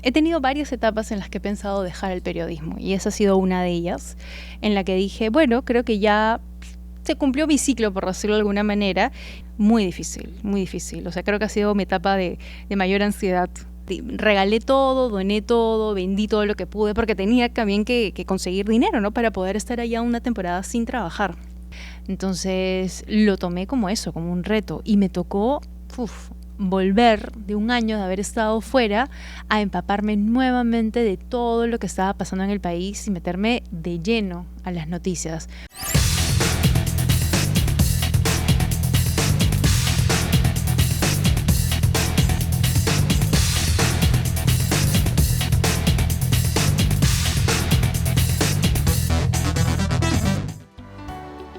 he tenido varias etapas en las que he pensado dejar el periodismo y esa ha sido una de ellas, en la que dije, bueno, creo que ya se cumplió mi ciclo, por decirlo de alguna manera. Muy difícil, muy difícil. O sea, creo que ha sido mi etapa de mayor ansiedad. Regalé todo, doné todo, vendí todo lo que pude, porque tenía también que conseguir dinero, ¿no? Para poder estar allá una temporada sin trabajar. Entonces lo tomé como eso, como un reto. Y me tocó volver de un año de haber estado fuera a empaparme nuevamente de todo lo que estaba pasando en el país y meterme de lleno a las noticias.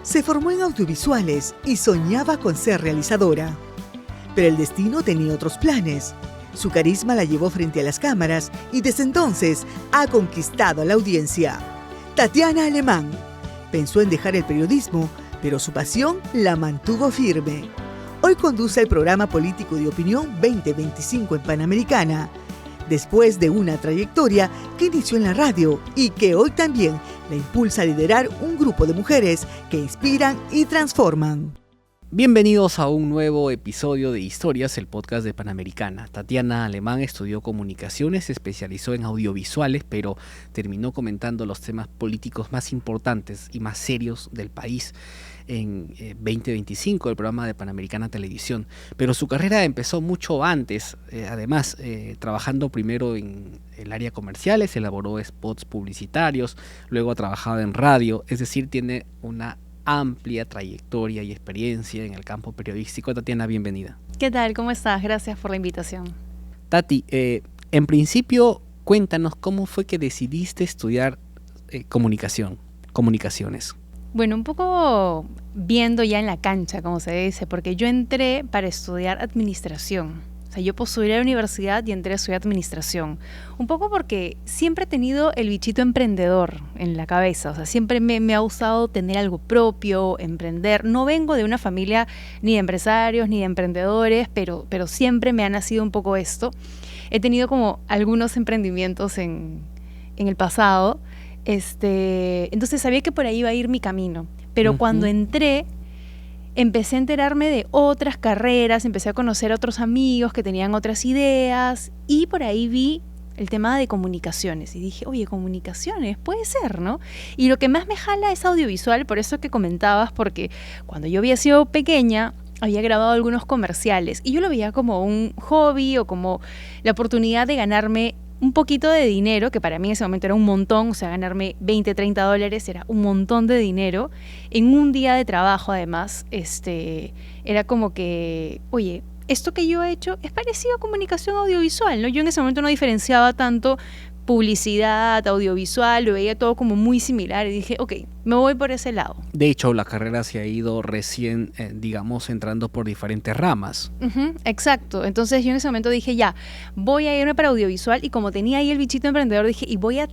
Se formó en audiovisuales y soñaba con ser realizadora. Pero el destino tenía otros planes. Su carisma la llevó frente a las cámaras y desde entonces ha conquistado a la audiencia. Tatiana Alemán pensó en dejar el periodismo, pero su pasión la mantuvo firme. Hoy conduce el programa político de opinión 2025 en Panamericana, después de una trayectoria que inició en la radio y que hoy también la impulsa a liderar un grupo de mujeres que inspiran y transforman. Bienvenidos a un nuevo episodio de Historias, el podcast de Panamericana. Tatiana Alemán estudió comunicaciones, se especializó en audiovisuales, pero terminó comentando los temas políticos más importantes y más serios del país en 2025, el programa de Panamericana Televisión. Pero su carrera empezó mucho antes, además trabajando primero en el área comerciales, elaboró spots publicitarios, luego ha trabajado en radio, es decir, tiene una amplia trayectoria y experiencia en el campo periodístico. Tatiana, bienvenida. ¿Qué tal? ¿Cómo estás? Gracias por la invitación. Tati, en principio, cuéntanos cómo fue que decidiste estudiar comunicaciones. Bueno, un poco viendo ya en la cancha, como se dice, porque yo entré para estudiar administración. O sea, yo postulé a la universidad y entré a estudiar administración. Un poco porque siempre he tenido el bichito emprendedor en la cabeza. O sea, siempre me ha gustado tener algo propio, emprender. No vengo de una familia ni de empresarios ni de emprendedores, pero siempre me ha nacido un poco esto. He tenido como algunos emprendimientos en el pasado. Entonces sabía que por ahí iba a ir mi camino. Pero cuando entré, empecé a enterarme de otras carreras, empecé a conocer a otros amigos que tenían otras ideas y por ahí vi el tema de comunicaciones y dije, oye, comunicaciones, puede ser, ¿no? Y lo que más me jala es audiovisual, por eso que comentabas, porque cuando yo había sido pequeña había grabado algunos comerciales y yo lo veía como un hobby o como la oportunidad de ganarme un poquito de dinero, que para mí en ese momento era un montón, o sea, ganarme $20, $30 era un montón de dinero, en un día de trabajo además, era como que, oye, esto que yo he hecho es parecido a comunicación audiovisual, ¿no? Yo en ese momento no diferenciaba tanto publicidad, audiovisual, lo veía todo como muy similar y dije, ok, me voy por ese lado. De hecho, la carrera se ha ido recién, entrando por diferentes ramas. Exacto. Entonces yo en ese momento dije, ya, voy a irme para audiovisual y como tenía ahí el bichito emprendedor, dije, y voy a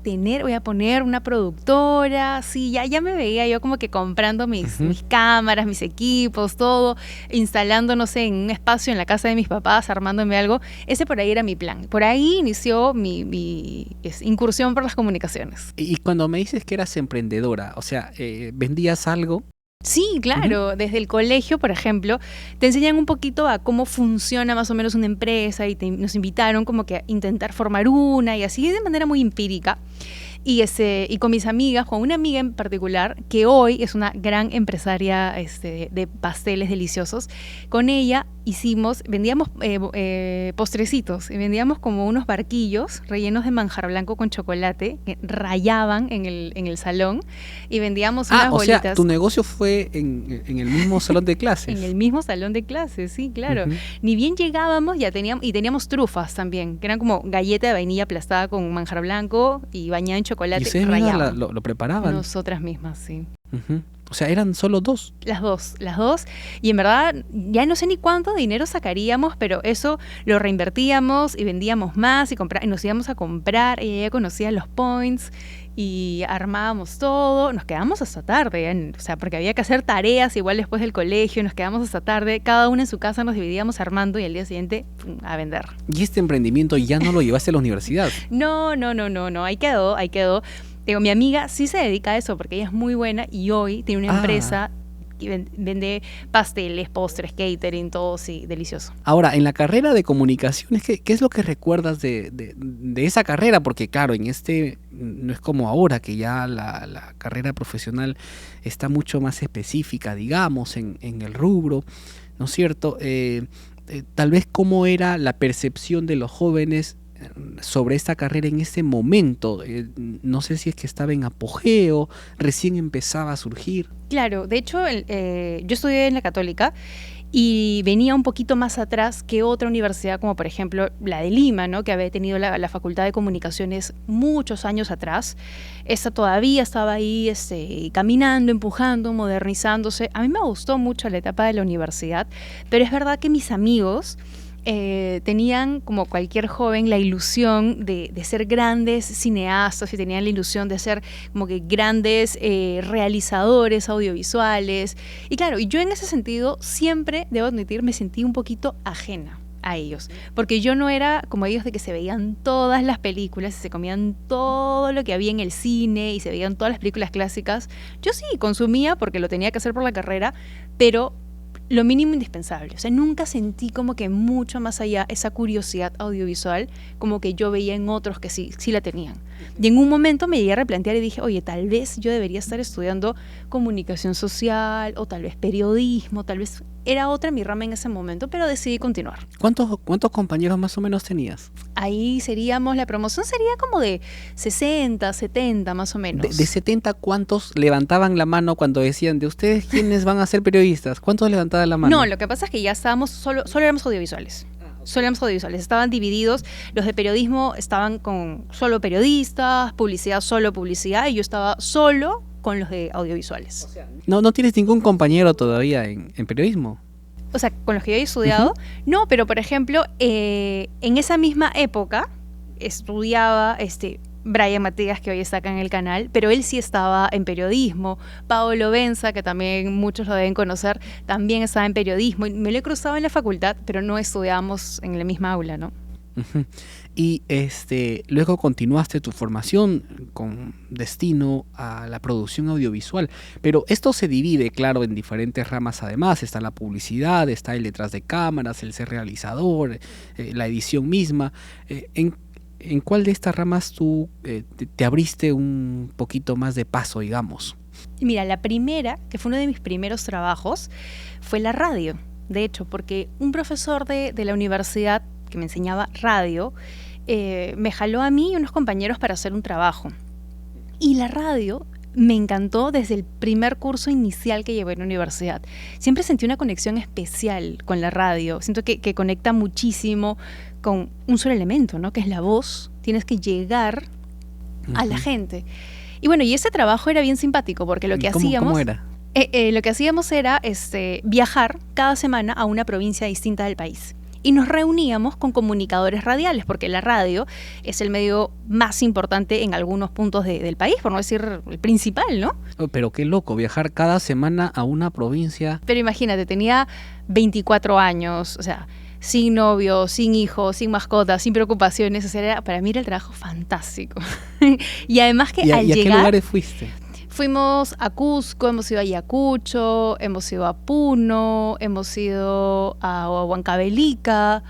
poner una productora, sí, ya me veía yo como que comprando mis cámaras, mis equipos, todo, instalando, no sé, en un espacio en la casa de mis papás, armándome algo. Ese por ahí era mi plan. Por ahí inició mi incursión por las comunicaciones. Y cuando me dices que eras emprendedora, o sea, ¿vendías algo? Sí, claro. Desde el colegio, por ejemplo, te enseñan un poquito a cómo funciona más o menos una empresa y nos invitaron como que a intentar formar una y así de manera muy empírica. Y con mis amigas, con una amiga en particular, que hoy es una gran empresaria de pasteles deliciosos, con ella vendíamos postrecitos, y vendíamos como unos barquillos rellenos de manjar blanco con chocolate, que rayaban en el salón, y vendíamos unas bolitas. O sea, tu negocio fue en el mismo salón de clases. En el mismo salón de clases, sí, claro. Ni bien llegábamos, teníamos trufas también, que eran como galleta de vainilla aplastada con manjar blanco y bañada en chocolate. ¿Y ustedes mismas lo preparaban? Nosotras mismas, sí. O sea, eran solo 2. Las dos. Y en verdad, ya no sé ni cuánto dinero sacaríamos, pero eso lo reinvertíamos y vendíamos más y nos íbamos a comprar. Ella ya conocía los points y armábamos todo. Nos quedamos hasta tarde, o sea, porque había que hacer tareas igual después del colegio. Nos quedamos hasta tarde. Cada uno en su casa nos dividíamos armando y al día siguiente a vender. ¿Y este emprendimiento ya no lo llevaste a la universidad? No. Ahí quedó. Digo, mi amiga sí se dedica a eso porque ella es muy buena y hoy tiene una empresa que vende pasteles, postres, catering, todo, sí, delicioso. Ahora, en la carrera de comunicaciones, ¿qué es lo que recuerdas de esa carrera? Porque claro, no es como ahora que ya la carrera profesional está mucho más específica, digamos, en el rubro, ¿no es cierto? Tal vez cómo era la percepción de los jóvenes sobre esta carrera en ese momento. No sé si es que estaba en apogeo, recién empezaba a surgir. Claro, de hecho yo estudié en la Católica y venía un poquito más atrás que otra universidad como por ejemplo la de Lima, ¿no? Que había tenido la Facultad de Comunicaciones muchos años atrás. Esta todavía estaba ahí caminando, empujando, modernizándose. A mí me gustó mucho la etapa de la universidad, pero es verdad que mis amigos tenían, como cualquier joven, la ilusión de ser grandes cineastas y tenían la ilusión de ser como que grandes realizadores audiovisuales. Y claro, yo en ese sentido siempre, debo admitir, me sentí un poquito ajena a ellos, porque yo no era como ellos de que se veían todas las películas y se comían todo lo que había en el cine y se veían todas las películas clásicas. Yo sí consumía porque lo tenía que hacer por la carrera, pero lo mínimo indispensable. O sea, nunca sentí como que mucho más allá esa curiosidad audiovisual como que yo veía en otros que sí la tenían. Y en un momento me llegué a replantear y dije, oye, tal vez yo debería estar estudiando comunicación social o tal vez periodismo, tal vez era otra mi rama en ese momento, pero decidí continuar. ¿Cuántos compañeros más o menos tenías? Ahí la promoción sería como de 60, 70 más o menos. De 70, ¿cuántos levantaban la mano cuando decían, de ustedes quiénes van a ser periodistas? ¿Cuántos levantaban la mano? No, lo que pasa es que ya estábamos, solo éramos audiovisuales. Solo éramos audiovisuales, estaban divididos. Los de periodismo estaban con solo periodistas, publicidad solo publicidad, y yo estaba solo con los de audiovisuales. O sea, ¿no tienes ningún compañero todavía en periodismo? O sea, con los que yo he estudiado, no, pero por ejemplo, en esa misma época estudiaba Brian Matías, que hoy está acá en el canal, pero él sí estaba en periodismo. Paolo Benza, que también muchos lo deben conocer, también estaba en periodismo. Y me lo he cruzado en la facultad, pero no estudiábamos en la misma aula, ¿no? Uh-huh. Y luego continuaste tu formación con destino a la producción audiovisual, pero esto se divide, claro, en diferentes ramas. Además está la publicidad, está el detrás de cámaras, el ser realizador, la edición misma. ¿En cuál de estas ramas tú te abriste un poquito más de paso, digamos? Mira, la primera, que fue uno de mis primeros trabajos, fue la radio, de hecho, porque un profesor de la universidad que me enseñaba radio, me jaló a mí y unos compañeros para hacer un trabajo. Y la radio me encantó desde el primer curso inicial que llevé en la universidad. Siempre sentí una conexión especial con la radio. Siento que conecta muchísimo con un solo elemento, ¿no? Que es la voz. Tienes que llegar a la gente. Y bueno, y ese trabajo era bien simpático porque lo que hacíamos... ¿Cómo era? Lo que hacíamos era viajar cada semana a una provincia distinta del país. Y nos reuníamos con comunicadores radiales, porque la radio es el medio más importante en algunos puntos del país, por no decir el principal, ¿no? Pero qué loco, viajar cada semana a una provincia. Pero imagínate, tenía 24 años, o sea, sin novio, sin hijos, sin mascotas, sin preocupaciones. O sea, para mí era el trabajo fantástico. Y además que al llegar... ¿Y a qué lugares fuiste? Fuimos a Cusco, hemos ido a Ayacucho, hemos ido a Puno, hemos ido a Huancavelica,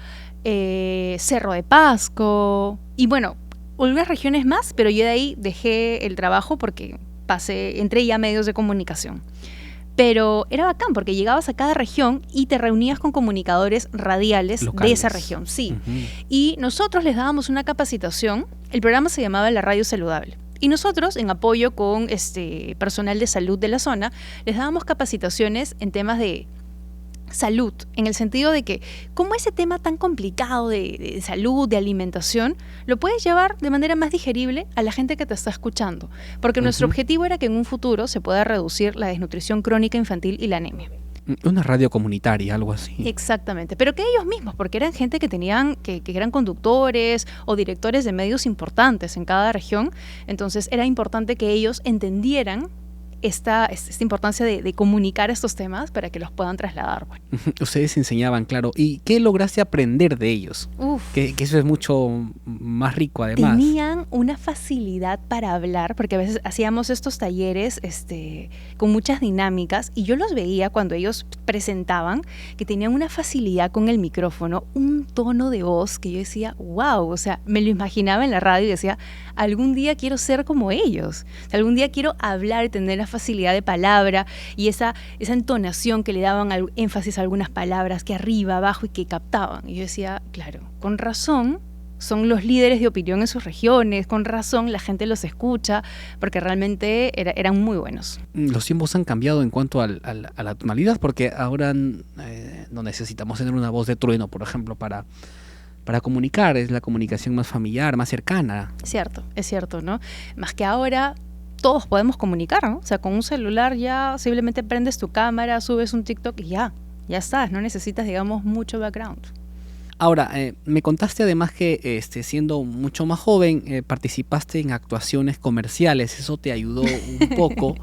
Cerro de Pasco y bueno, algunas regiones más, pero yo de ahí dejé el trabajo porque entré ya a medios de comunicación. Pero era bacán porque llegabas a cada región y te reunías con comunicadores radiales locales de esa región, sí. Uh-huh. Y nosotros les dábamos una capacitación, el programa se llamaba La Radio Saludable. Y nosotros, en apoyo con personal de salud de la zona, les dábamos capacitaciones en temas de salud, en el sentido de que como ese tema tan complicado de salud, de alimentación, lo puedes llevar de manera más digerible a la gente que te está escuchando. Porque nuestro objetivo era que en un futuro se pueda reducir la desnutrición crónica infantil y la anemia. Una radio comunitaria, algo así. Exactamente, pero que ellos mismos, porque eran gente que tenían, que eran conductores o directores de medios importantes en cada región, entonces era importante que ellos entendieran esta importancia de comunicar estos temas para que los puedan trasladar. Bueno. Ustedes enseñaban, claro. ¿Y qué lograste aprender de ellos? Que eso es mucho más rico, además. Tenían una facilidad para hablar, porque a veces hacíamos estos talleres con muchas dinámicas, y yo los veía cuando ellos presentaban, que tenían una facilidad con el micrófono, un tono de voz que yo decía, wow, o sea, me lo imaginaba en la radio y decía, algún día quiero ser como ellos, algún día quiero hablar y tener la facilidad de palabra y esa entonación que le daban énfasis a algunas palabras, que arriba, abajo, y que captaban. Y yo decía, claro, con razón son los líderes de opinión en sus regiones, con razón la gente los escucha, porque realmente eran muy buenos. Los tiempos han cambiado en cuanto a la tonalidad, porque ahora no necesitamos tener una voz de trueno, por ejemplo, para comunicar. Es la comunicación más familiar, más cercana. Es cierto, ¿no? Más que ahora todos podemos comunicar, ¿no? O sea, con un celular ya simplemente prendes tu cámara, subes un TikTok y ya estás, no necesitas, digamos, mucho background. Ahora, me contaste además que siendo mucho más joven participaste en actuaciones comerciales. Eso te ayudó un poco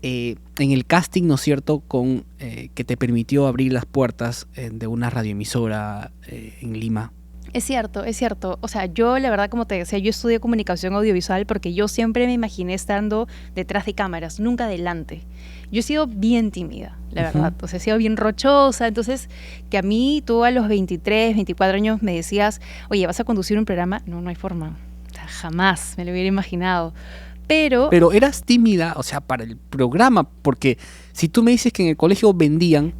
en el casting, ¿no es cierto?, que te permitió abrir las puertas de una radioemisora en Lima. Es cierto. O sea, yo la verdad, como te decía, yo estudié comunicación audiovisual porque yo siempre me imaginé estando detrás de cámaras, nunca delante. Yo he sido bien tímida, la verdad. O sea, he sido bien rochosa. Entonces, que a mí, tú a los 23, 24 años me decías, oye, ¿vas a conducir un programa? No hay forma. O sea, jamás me lo hubiera imaginado. Pero eras tímida, o sea, para el programa, porque si tú me dices que en el colegio vendían...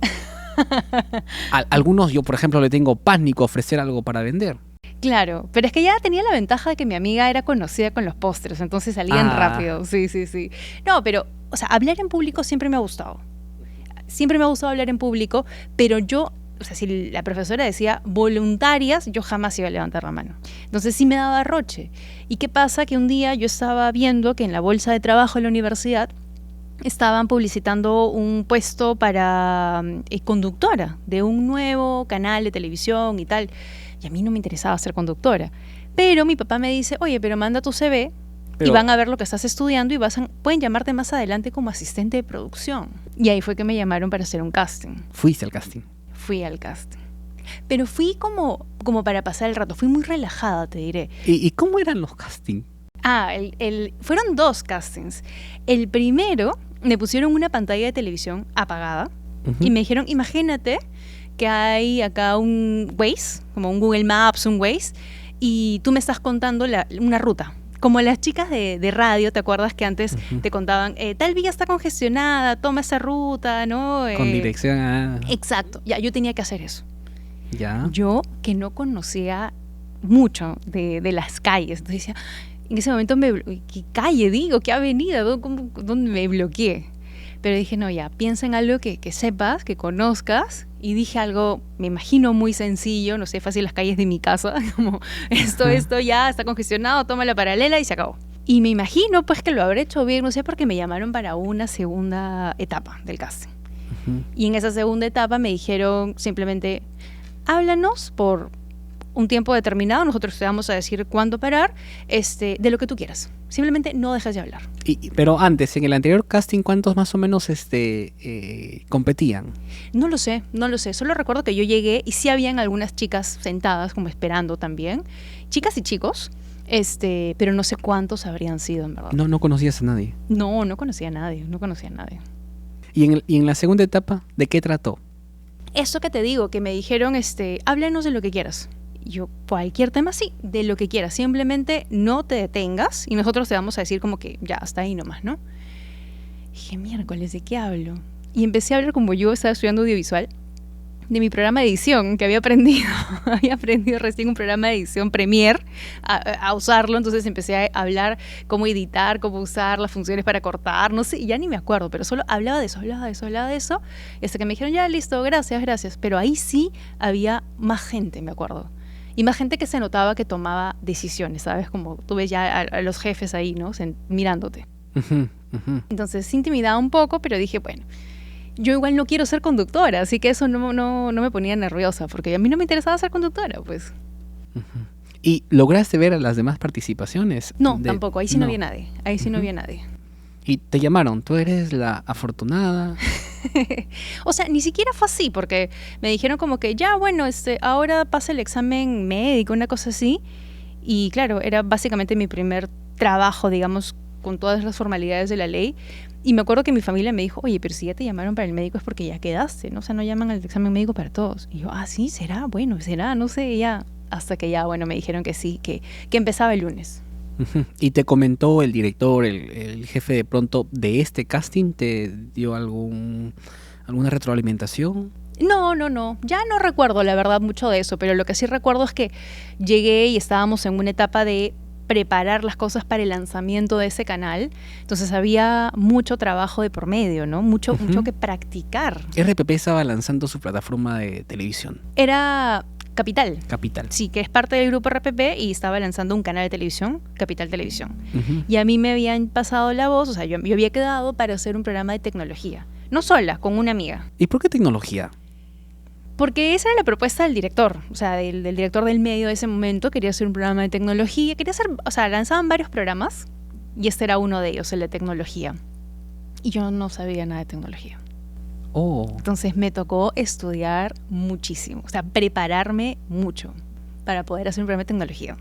Algunos, yo por ejemplo le tengo pánico a ofrecer algo para vender. Claro, pero es que ya tenía la ventaja de que mi amiga era conocida con los postres, entonces salían rápido, sí. No, pero, o sea, hablar en público siempre me ha gustado. Siempre me ha gustado hablar en público, pero yo, o sea, si la profesora decía voluntarias, yo jamás iba a levantar la mano. Entonces sí me daba roche. ¿Y qué pasa? Que un día yo estaba viendo que en la bolsa de trabajo de la universidad estaban publicitando un puesto para conductora de un nuevo canal de televisión y tal. Y a mí no me interesaba ser conductora. Pero mi papá me dice, oye, pero manda tu CV y van a ver lo que estás estudiando y pueden llamarte más adelante como asistente de producción. Y ahí fue que me llamaron para hacer un casting. ¿Fuiste al casting? Fui al casting. Pero fui como para pasar el rato. Fui muy relajada, te diré. ¿Y cómo eran los castings? Fueron 2 castings. El primero... me pusieron una pantalla de televisión apagada y me dijeron, imagínate que hay acá un Waze, como un Google Maps, un Waze, y tú me estás contando una ruta. Como las chicas de radio, ¿te acuerdas que antes te contaban, tal vía está congestionada, toma esa ruta, ¿no? Con dirección a... Exacto, ya, yo tenía que hacer eso. Ya. Yo, que no conocía mucho de las calles, entonces decía... En ese momento, ¿qué calle digo? ¿Qué avenida? ¿Dónde me bloqueé? Pero dije, no, ya, piensa en algo que sepas, que conozcas. Y dije algo, me imagino muy sencillo, no sé, fácil las calles de mi casa, como esto ya está congestionado, toma la paralela y se acabó. Y me imagino pues que lo habré hecho bien, no sé, porque me llamaron para una segunda etapa del casting. Y en esa segunda etapa me dijeron simplemente, háblanos por un tiempo determinado, nosotros te vamos a decir cuándo parar, de lo que tú quieras. Simplemente no dejes de hablar. Pero antes, en el anterior casting, ¿cuántos más o menos competían? No lo sé. Solo recuerdo que yo llegué y sí habían algunas chicas sentadas como esperando también. Chicas y chicos, pero no sé cuántos habrían sido, en verdad. ¿No conocías a nadie? No conocía a nadie. ¿Y en la segunda etapa, de qué trató? Eso que te digo, que me dijeron, háblanos de lo que quieras. Yo, cualquier tema, sí, de lo que quieras. Simplemente no te detengas y nosotros te vamos a decir como que ya, hasta ahí nomás, ¿no? Dije, miércoles, ¿de qué hablo? Y empecé a hablar como yo estaba estudiando audiovisual. de mi programa de edición que había aprendido. Había aprendido recién un programa de edición Premiere a usarlo, entonces empecé a hablar cómo editar, cómo usar las funciones para cortar, no sé, ya ni me acuerdo, pero solo hablaba de eso, y hasta que me dijeron, ya listo, gracias, pero ahí sí había más gente, me acuerdo. Y más gente que se notaba que tomaba decisiones, ¿sabes? Como tú ves ya a los jefes ahí, ¿no? Mirándote. Entonces se intimidaba un poco, pero dije, bueno, yo igual no quiero ser conductora, así que eso no me ponía nerviosa, porque a mí no me interesaba ser conductora, pues. ¿Y lograste ver a las demás participaciones? No, tampoco, ahí sí no había nadie, no había nadie. Y te llamaron, tú eres la afortunada. O sea, ni siquiera fue así, porque me dijeron como que ya, bueno, ahora pasa el examen médico, una cosa así, y claro, era básicamente mi primer trabajo, digamos, con todas las formalidades de la ley. Y me acuerdo que mi familia me dijo, oye, pero si ya te llamaron para el médico es porque ya quedaste, ¿no? O sea, no llaman al examen médico para todos. Y yo, sí, será, bueno, será, no sé, ya. Hasta que ya, bueno, me dijeron que sí, que empezaba el lunes. ¿Y te comentó el director, el jefe de pronto de este casting? ¿Te dio alguna retroalimentación? No, ya no recuerdo la verdad mucho de eso, pero lo que sí recuerdo es que llegué y estábamos en una etapa de preparar las cosas para el lanzamiento de ese canal. Entonces había mucho trabajo de por medio, ¿no? Mucho que practicar. RPP estaba lanzando su plataforma de televisión. Era Capital. Sí, que es parte del grupo RPP y estaba lanzando un canal de televisión, Capital Televisión. Y a mí me habían pasado la voz, o sea, yo había quedado para hacer un programa de tecnología. No sola, con una amiga. ¿Y por qué tecnología? Porque esa era la propuesta del director, o sea, del director del medio de ese momento. Quería hacer un programa de tecnología, lanzaban varios programas y este era uno de ellos, el de tecnología. Y yo no sabía nada de tecnología. Entonces me tocó estudiar muchísimo, o sea, prepararme mucho para poder hacer un programa de tecnología.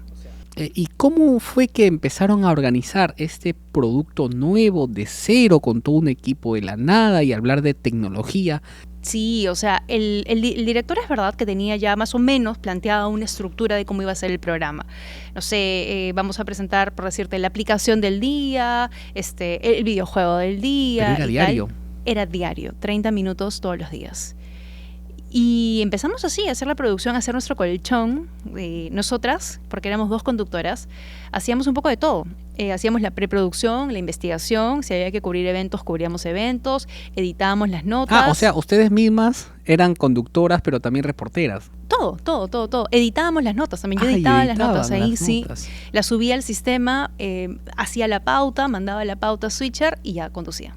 ¿Y cómo fue que empezaron a organizar este producto nuevo de cero con todo un equipo de la nada y hablar de tecnología? Sí, o sea, el director es verdad que tenía ya más o menos planteada una estructura de cómo iba a ser el programa. No sé, vamos a presentar, por decirte, la aplicación del día, el videojuego del día. ¿Pero era diario? Era diario, 30 minutos todos los días. Y empezamos así a hacer la producción, a hacer nuestro colchón. Nosotras, porque éramos 2 conductoras, hacíamos un poco de todo. Hacíamos la preproducción, la investigación, si había que cubrir eventos, cubríamos eventos, editábamos las notas. O sea, ustedes mismas eran conductoras, pero también reporteras. Todo. Editábamos las notas también. Yo editaba las notas ahí, sí. Las subía al sistema, hacía la pauta, mandaba la pauta a Switcher y ya conducía.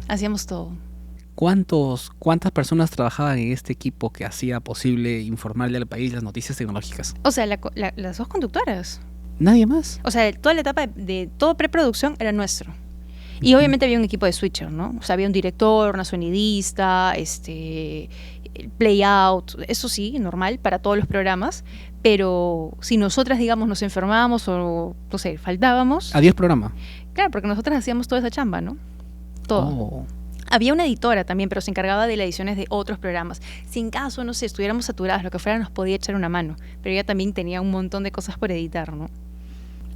Hacíamos todo. ¿Cuántas personas trabajaban en este equipo que hacía posible informarle al país las noticias tecnológicas? O sea, las 2 conductoras. ¿Nadie más? O sea, toda la etapa de todo preproducción era nuestro. Y obviamente había un equipo de switcher, ¿no? O sea, había un director, una sonidista, playout, eso sí, normal para todos los programas. Pero si nosotras, digamos, nos enfermábamos o, no sé, faltábamos... ¿Adiós programa? Claro, porque nosotras hacíamos toda esa chamba, ¿no? Todo. Había una editora también, pero se encargaba de las ediciones de otros programas. Si en caso, no sé, estuviéramos saturadas, lo que fuera, nos podía echar una mano. Pero ella también tenía un montón de cosas por editar, ¿no?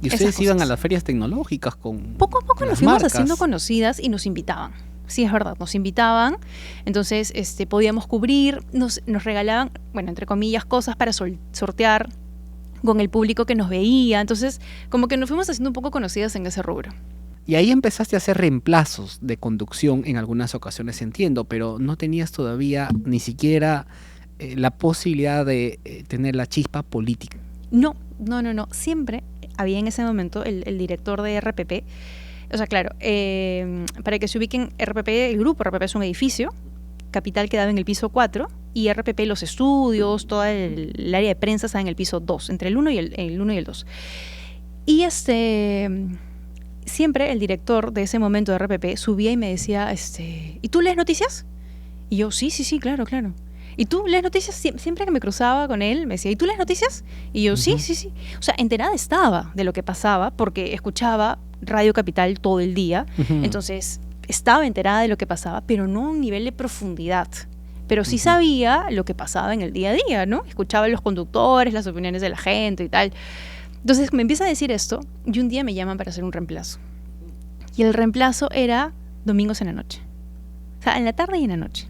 ¿Y ustedes iban a las ferias tecnológicas con poco a poco nos fuimos haciendo conocidas y nos invitaban. Sí, es verdad, nos invitaban. Entonces, podíamos cubrir, nos regalaban, bueno, entre comillas, cosas para sortear con el público que nos veía. Entonces, como que nos fuimos haciendo un poco conocidas en ese rubro. Y ahí empezaste a hacer reemplazos de conducción en algunas ocasiones, entiendo, pero no tenías todavía ni siquiera la posibilidad de tener la chispa política. No. Siempre había en ese momento el director de RPP. O sea, claro, para que se ubiquen, el grupo RPP es un edificio, Capital quedaba en el piso 4 y RPP los estudios, toda el área de prensa estaba en el piso 2, entre el 1 y el 2. Y siempre el director de ese momento de RPP subía y me decía, ¿y tú lees noticias? Y yo, sí, claro. ¿Y tú lees noticias? Siempre que me cruzaba con él, me decía, ¿y tú lees noticias? Y yo, sí. O sea, enterada estaba de lo que pasaba porque escuchaba Radio Capital todo el día. Entonces, estaba enterada de lo que pasaba, pero no a un nivel de profundidad. Pero sí sabía lo que pasaba en el día a día, ¿no? Escuchaba a los conductores, las opiniones de la gente y tal. Entonces me empieza a decir esto y un día me llaman para hacer un reemplazo. Y el reemplazo era domingos en la noche. O sea, en la tarde y en la noche.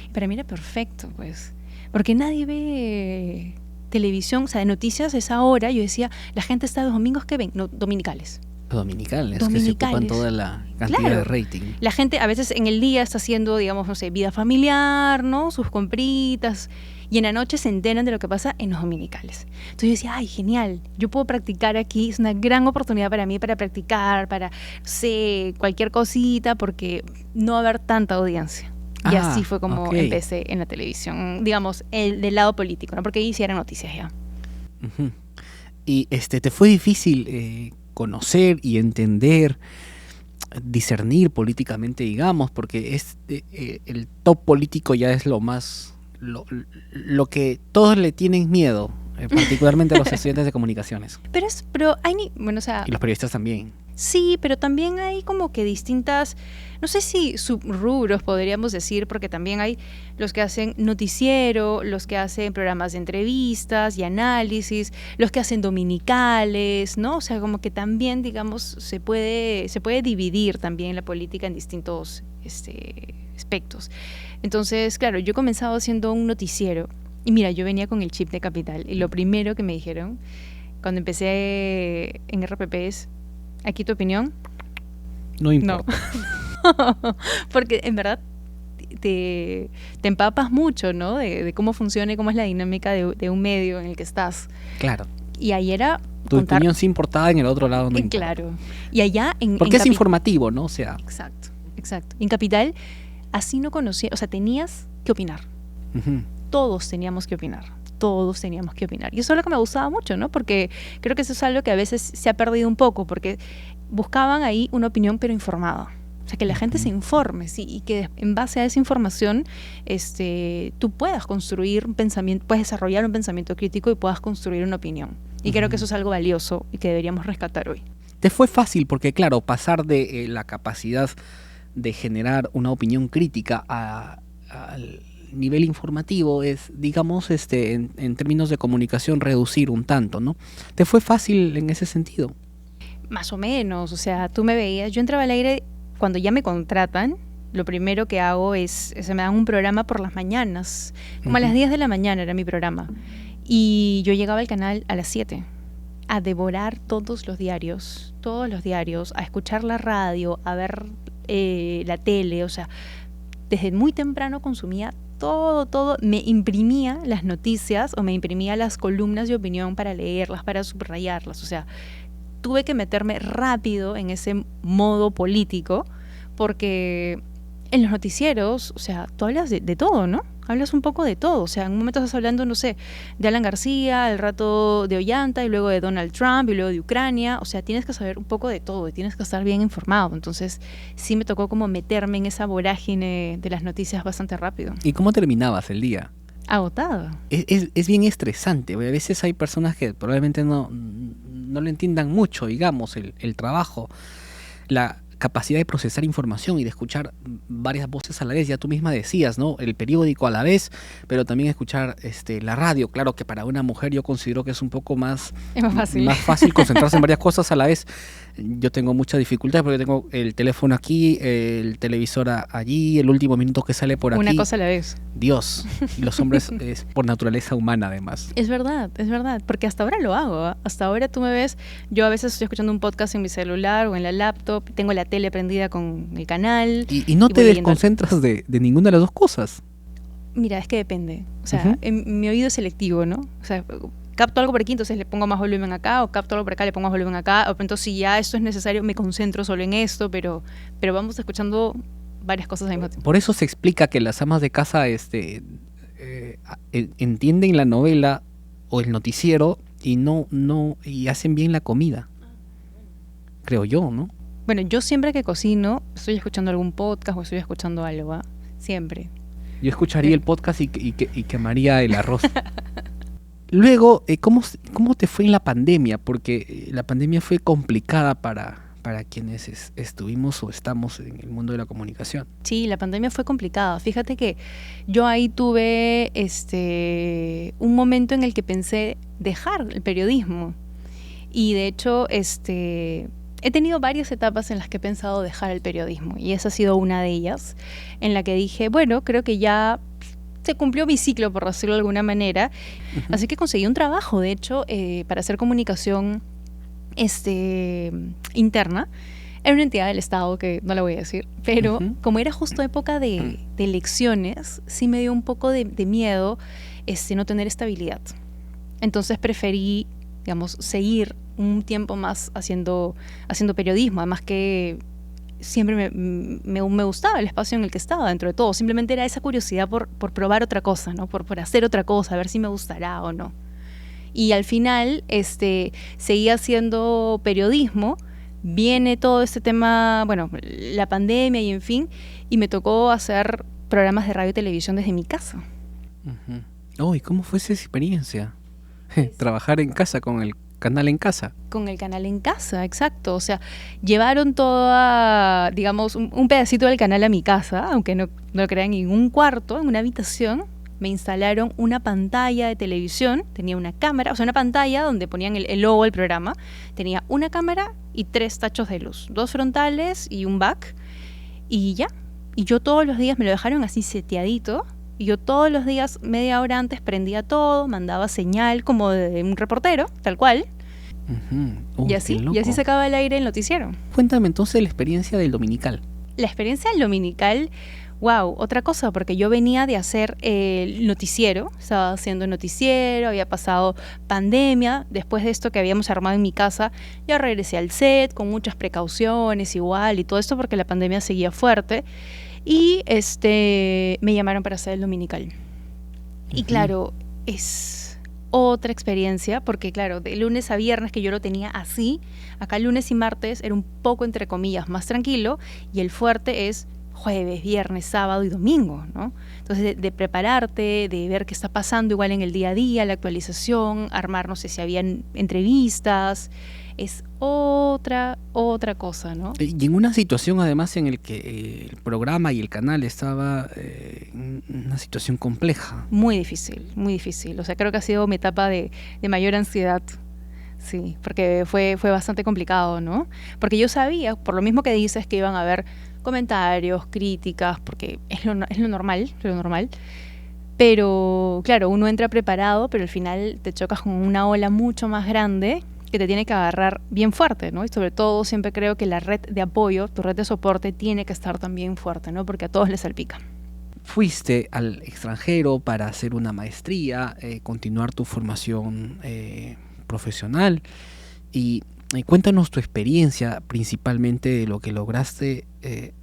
Y para mí era perfecto, pues. porque nadie ve televisión, o sea, de noticias es ahora. Yo decía, la gente está los domingos que ven, no, dominicales. Los dominicales, que se ocupan toda la cantidad de rating. La gente a veces en el día está haciendo, digamos, no sé, vida familiar, ¿no? Sus compritas, y en la noche se enteran de lo que pasa en los dominicales. Entonces yo decía, ay, genial, yo puedo practicar aquí, es una gran oportunidad para mí para practicar, para, no sé, cualquier cosita, porque no va a haber tanta audiencia. Y así fue como empecé en la televisión, digamos, del lado político, ¿no? Porque ahí hicieron noticias ya. Uh-huh. ¿Y te fue difícil conocer y entender, discernir políticamente, digamos, porque el top político ya es lo más, lo que todos le tienen miedo, particularmente a los estudiantes de comunicaciones. Pero hay, bueno, o sea, y los periodistas también. Sí, pero también hay como que distintas, no sé si subrubros podríamos decir, porque también hay los que hacen noticiero, los que hacen programas de entrevistas y análisis, los que hacen dominicales, ¿no? O sea, como que también, digamos, se puede dividir también la política en distintos aspectos. Entonces, claro, yo he comenzado haciendo un noticiero y mira, yo venía con el chip de Capital y lo primero que me dijeron cuando empecé en RPP es: ¿aquí tu opinión? No importa. No. Porque en verdad te empapas mucho, ¿no? De cómo funciona y cómo es la dinámica de un medio en el que estás. Claro. Y ahí era tu opinión sí importaba, en el otro lado no importa. Claro. Y allá porque es informativo, ¿no? O sea. Exacto. En Capital así no conocía, o sea, tenías que opinar. Uh-huh. Todos teníamos que opinar. Y eso es lo que me gustaba mucho, ¿no? Porque creo que eso es algo que a veces se ha perdido un poco, porque buscaban ahí una opinión pero informada. O sea, que la gente se informe, sí, y que en base a esa información tú puedas construir un pensamiento, puedes desarrollar un pensamiento crítico y puedas construir una opinión. Y creo que eso es algo valioso y que deberíamos rescatar hoy. Te fue fácil porque, claro, pasar de la capacidad de generar una opinión crítica al nivel informativo es, digamos, en términos de comunicación, reducir un tanto, ¿no? ¿Te fue fácil en ese sentido? Más o menos, o sea, tú me veías, yo entraba al aire cuando ya me contratan, lo primero que hago es me dan un programa por las mañanas, como a las 10 de la mañana era mi programa, y yo llegaba al canal a las 7, a devorar todos los diarios, a escuchar la radio, a ver la tele, o sea, desde muy temprano consumía todo, me imprimía las noticias o me imprimía las columnas de opinión para leerlas, para subrayarlas, o sea, tuve que meterme rápido en ese modo político porque en los noticieros, o sea, tú hablas de todo, ¿no? Hablas un poco de todo, o sea, en un momento estás hablando, no sé, de Alan García, al rato de Ollanta y luego de Donald Trump y luego de Ucrania, o sea, tienes que saber un poco de todo y tienes que estar bien informado, entonces sí me tocó como meterme en esa vorágine de las noticias bastante rápido. ¿Y cómo terminabas el día? Agotada. Es bien estresante, a veces hay personas que probablemente no le entiendan mucho, digamos, el trabajo, la capacidad de procesar información y de escuchar varias voces a la vez. Ya tú misma decías, ¿no? El periódico a la vez, pero también escuchar la radio. Claro que para una mujer yo considero que es un poco más fácil concentrarse en varias cosas a la vez. Yo tengo muchas dificultades porque tengo el teléfono aquí, el televisor allí, el último minuto que sale por aquí. Una cosa a la vez. Dios. Y los hombres es por naturaleza humana, además. Es verdad, porque hasta ahora lo hago, ¿eh? Hasta ahora tú me ves, yo a veces estoy escuchando un podcast en mi celular o en la laptop, tengo la tele prendida con el canal. ¿Y no te desconcentras de ninguna de las dos cosas? Mira, es que depende. O sea, mi oído es selectivo, ¿no? O sea, capto algo por aquí, entonces le pongo más volumen acá, o capto algo por acá, le pongo más volumen acá, o entonces si ya esto es necesario, me concentro solo en esto, pero vamos escuchando varias cosas al mismo tiempo. Por eso se explica que las amas de casa entienden la novela o el noticiero y hacen bien la comida. Creo yo, ¿no? Bueno, yo siempre que cocino estoy escuchando algún podcast o estoy escuchando algo, ¿eh? Siempre. Yo escucharía el podcast y quemaría el arroz. Luego, ¿cómo te fue en la pandemia? Porque la pandemia fue complicada para quienes estuvimos o estamos en el mundo de la comunicación. Sí, la pandemia fue complicada. Fíjate que yo ahí tuve un momento en el que pensé dejar el periodismo. Y de hecho, he tenido varias etapas en las que he pensado dejar el periodismo. Y esa ha sido una de ellas, en la que dije, bueno, creo que ya se cumplió mi ciclo, por decirlo de alguna manera. Así que conseguí un trabajo, de hecho, para hacer comunicación interna en una entidad del Estado que no la voy a decir, pero como era justo época de elecciones, sí me dio un poco de miedo no tener estabilidad. Entonces preferí, digamos, seguir un tiempo más haciendo periodismo, además que siempre me gustaba el espacio en el que estaba, dentro de todo. Simplemente era esa curiosidad por probar otra cosa, ¿no? Por hacer otra cosa, a ver si me gustará o no. Y al final seguí haciendo periodismo. Viene todo este tema, bueno, la pandemia y en fin, y me tocó hacer programas de radio y televisión desde mi casa. ¿Y cómo fue esa experiencia? Trabajar en casa con el canal en casa. Con el canal en casa, exacto. O sea, llevaron toda, digamos, un pedacito del canal a mi casa, aunque no lo crean, en un cuarto, en una habitación. Me instalaron una pantalla de televisión, tenía una cámara, o sea, una pantalla donde ponían el logo del programa, tenía una cámara y 3 tachos de luz, 2 frontales y un back, y ya. Y yo todos los días me lo dejaron así seteadito, y yo todos los días, media hora antes, prendía todo, mandaba señal como de un reportero, tal cual, y así se acaba el aire el noticiero. Cuéntame entonces la experiencia del dominical. La experiencia del dominical... Wow, otra cosa, porque yo venía de hacer el noticiero, estaba haciendo noticiero, había pasado pandemia, después de esto que habíamos armado en mi casa, ya regresé al set con muchas precauciones igual y todo esto porque la pandemia seguía fuerte y me llamaron para hacer el dominical. Y claro, es otra experiencia porque claro, de lunes a viernes que yo lo tenía así, acá lunes y martes era un poco entre comillas más tranquilo y el fuerte es jueves, viernes, sábado y domingo, ¿no? Entonces, de prepararte, de ver qué está pasando igual en el día a día, la actualización, armar, no sé si habían entrevistas, es otra cosa, ¿no? Y en una situación además en el que el programa y el canal estaba en una situación compleja. Muy difícil. O sea, creo que ha sido mi etapa de mayor ansiedad. Sí, porque fue bastante complicado, ¿no? Porque yo sabía, por lo mismo que dices, que iban a haber comentarios, críticas, porque es lo normal, pero claro, uno entra preparado, pero al final te chocas con una ola mucho más grande que te tiene que agarrar bien fuerte, ¿no? Y sobre todo siempre creo que la red de apoyo, tu red de soporte tiene que estar también fuerte, ¿no? Porque a todos les salpica. Fuiste al extranjero para hacer una maestría, continuar tu formación profesional y cuéntanos tu experiencia, principalmente de lo que lograste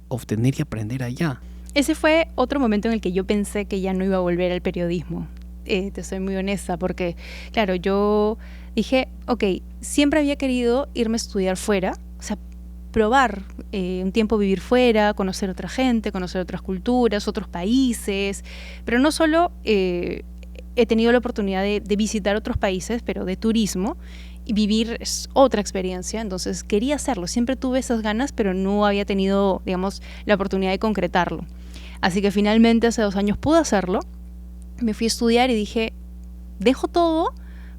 obtener y aprender allá. Ese fue otro momento en el que yo pensé que ya no iba a volver al periodismo. Te soy muy honesta porque, claro, yo dije, ok, siempre había querido irme a estudiar fuera, o sea, probar un tiempo vivir fuera, conocer otra gente, conocer otras culturas, otros países, pero no solo he tenido la oportunidad de visitar otros países, pero de turismo, y vivir es otra experiencia, entonces quería hacerlo, siempre tuve esas ganas, pero no había tenido, digamos, la oportunidad de concretarlo. Así que finalmente hace 2 años pude hacerlo, me fui a estudiar y dije, dejo todo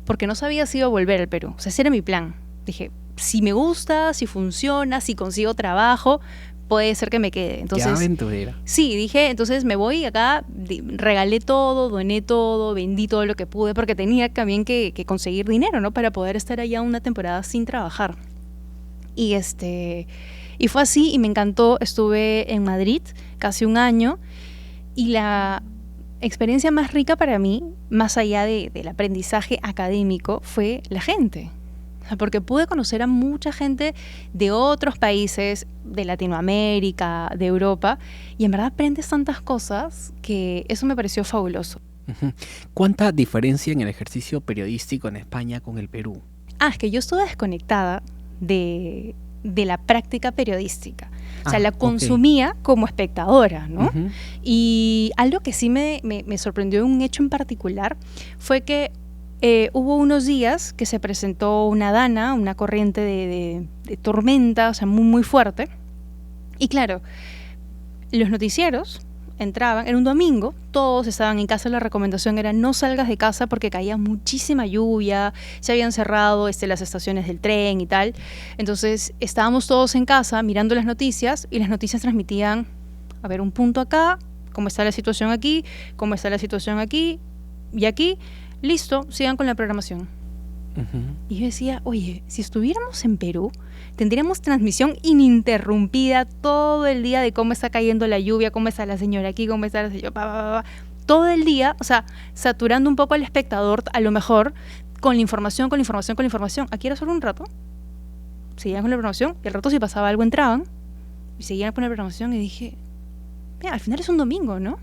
porque no sabía si iba a volver al Perú, o sea, ese era mi plan. Dije, si me gusta, si funciona, si consigo trabajo, puede ser que me quede. Entonces, qué aventurera. Sí, dije, entonces me voy acá, regalé todo, doné todo, vendí todo lo que pude, porque tenía también que conseguir dinero, ¿no? Para poder estar allá una temporada sin trabajar. Y fue así y me encantó. Estuve en Madrid casi 1 año y la experiencia más rica para mí, más allá del aprendizaje académico, fue la gente. Porque pude conocer a mucha gente de otros países, de Latinoamérica, de Europa, y en verdad aprendes tantas cosas que eso me pareció fabuloso. ¿Cuánta diferencia en el ejercicio periodístico en España con el Perú? Es que yo estuve desconectada de la práctica periodística. O sea, la consumía como espectadora, ¿no? Y algo que sí me sorprendió, un hecho en particular, fue que hubo unos días que se presentó una dana, una corriente de tormenta, o sea, muy, muy fuerte. Y claro, los noticieros entraban, era un domingo, todos estaban en casa, la recomendación era no salgas de casa porque caía muchísima lluvia, se habían cerrado las estaciones del tren y tal. Entonces estábamos todos en casa mirando las noticias y las noticias transmitían, un punto acá, cómo está la situación aquí, cómo está la situación aquí y aquí, listo, sigan con la programación. Y yo decía, oye, si estuviéramos en Perú, tendríamos transmisión ininterrumpida todo el día de cómo está cayendo la lluvia, cómo está la señora aquí, cómo está la señora, todo el día, o sea, saturando un poco al espectador, a lo mejor, con la información. Aquí era solo un rato, seguían con la programación, y al rato si pasaba algo entraban, y seguían con la programación, y dije, mira, al final es un domingo, ¿no?